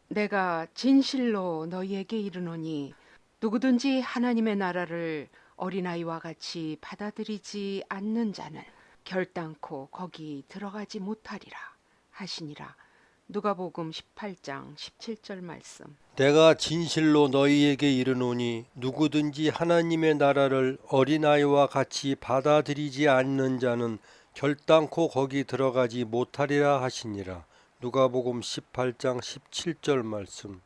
내가 진실로 너희에게 이르노니 누구든지 하나님의 나라를 어린아이와 같이 받아들이지 않는 자는 결단코 거기 들어가지 못하리라 하시니라. 누가복음 18장 17절 말씀. 내가 진실로 너희에게 이르노니 누구든지 하나님의 나라를 어린아이와 같이 받아들이지 않는 자는 결단코 거기 들어가지 못하리라 하시니라. 누가복음 18장 17절 말씀.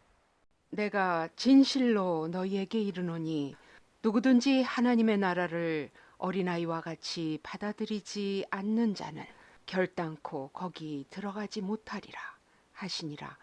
내가 진실로 너희에게 이르노니 누구든지 하나님의 나라를 어린아이와 같이 받아들이지 않는 자는 결단코 거기 들어가지 못하리라 하시니라.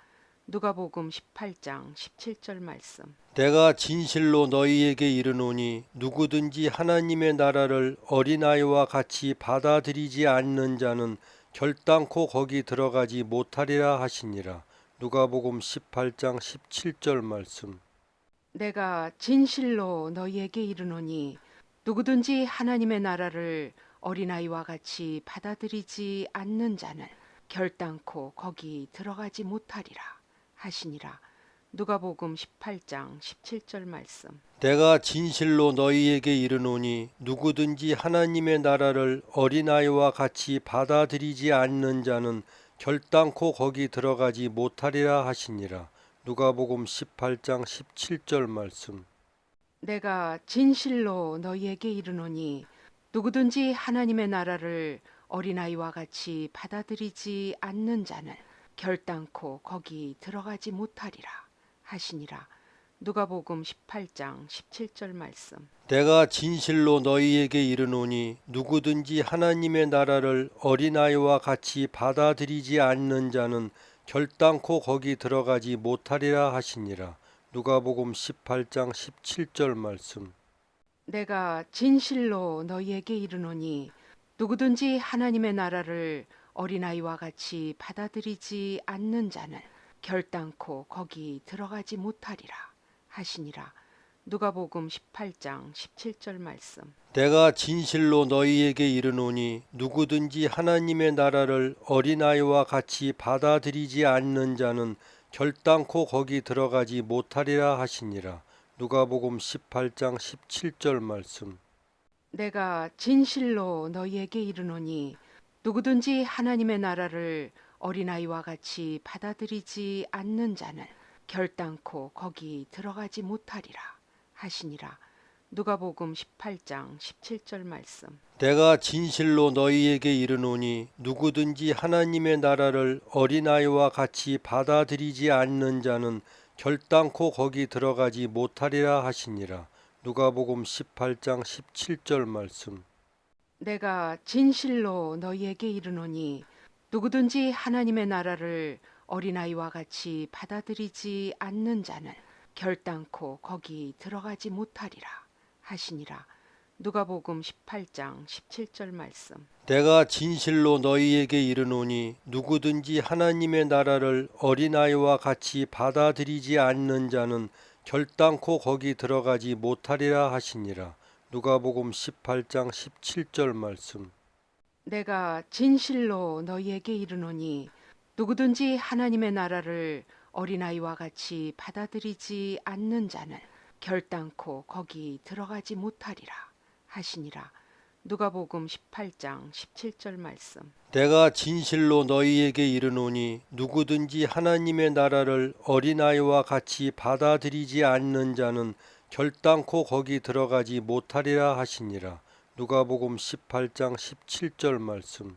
누가복음 18장 17절 말씀. 내가 진실로 너희에게 이르노니 누구든지 하나님의 나라를 어린아이와 같이 받아들이지 않는 자는 결단코 거기 들어가지 못하리라 하시니라. 누가복음 18장 17절 말씀. 내가 진실로 너희에게 이르노니 누구든지 하나님의 나라를 어린아이와 같이 받아들이지 않는 자는 결단코 거기 들어가지 못하리라 하시니라. 누가복음 18장 17절 말씀. 내가 진실로 너희에게 이르노니 누구든지 하나님의 나라를 어린아이와 같이 받아들이지 않는 자는 결단코 거기 들어가지 못하리라 하시니라. 누가복음 18장 17절 말씀. 내가 진실로 너희에게 이르노니 누구든지 하나님의 나라를 어린아이와 같이 받아들이지 않는 자는 결단코 거기 들어가지 못하리라 하시니라. 누가복음 18장 17절 말씀. 내가 진실로 너희에게 이르노니 누구든지 하나님의 나라를 어린아이와 같이 받아들이지 않는 자는 결단코 거기 들어가지 못하리라 하시니라. 누가복음 18장 17절 말씀. 내가 진실로 너희에게 이르노니 누구든지 하나님의 나라를 어린아이와 같이 받아들이지 않는 자는 결단코 거기 들어가지 못하리라 하시니라. 누가복음 18장 17절 말씀. 내가 진실로 너희에게 이르노니 누구든지 하나님의 나라를 어린아이와 같이 받아들이지 않는 자는 결단코 거기 들어가지 못하리라 하시니라. 누가복음 18장 17절 말씀. 내가 진실로 너희에게 이르노니 누구든지 하나님의 나라를 어린아이와 같이 받아들이지 않는 자는 결단코 거기 들어가지 못하리라 하시니라. 누가복음 18장 17절 말씀. 내가 진실로 너희에게 이르노니 누구든지 하나님의 나라를 어린아이와 같이 받아들이지 않는 자는 결단코 거기 들어가지 못하리라 하시니라. 누가복음 18장 17절 말씀. 내가 진실로 너희에게 이르노니 누구든지 하나님의 나라를 어린아이와 같이 받아들이지 않는 자는 결단코 거기 들어가지 못하리라 하시니라. 누가복음 18장 17절 말씀. 내가 진실로 너희에게 이르노니 누구든지 하나님의 나라를 어린아이와 같이 받아들이지 않는 자는 결단코 거기 들어가지 못하리라 하시니라. 누가복음 18장 17절 말씀. 내가 진실로 너희에게 이르노니 누구든지 하나님의 나라를 어린아이와 같이 받아들이지 않는 자는 결단코 거기 들어가지 못하리라 하시니라. 누가복음 18장 17절 말씀. 내가 진실로 너희에게 이르노니 누구든지 하나님의 나라를 어린아이와 같이 받아들이지 않는 자는 결단코 거기 들어가지 못하리라 하시니라. 누가복음 18장 17절 말씀.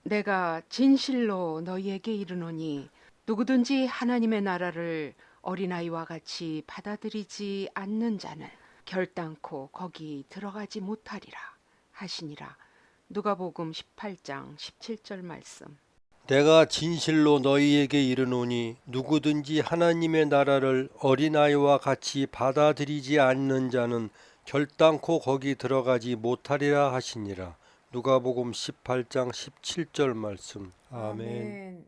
내가 진실로 너희에게 이르노니 누구든지 하나님의 나라를 어린아이와 같이 받아들이지 않는 자는 결단코 거기 들어가지 못하리라 하시니라. 누가복음 18장 17절 말씀. 내가 진실로 너희에게 이르노니 누구든지 하나님의 나라를 어린아이와 같이 받아들이지 않는 자는 결단코 거기 들어가지 못하리라 하시니라. 누가복음 18장 17절 말씀. 아멘. 아멘.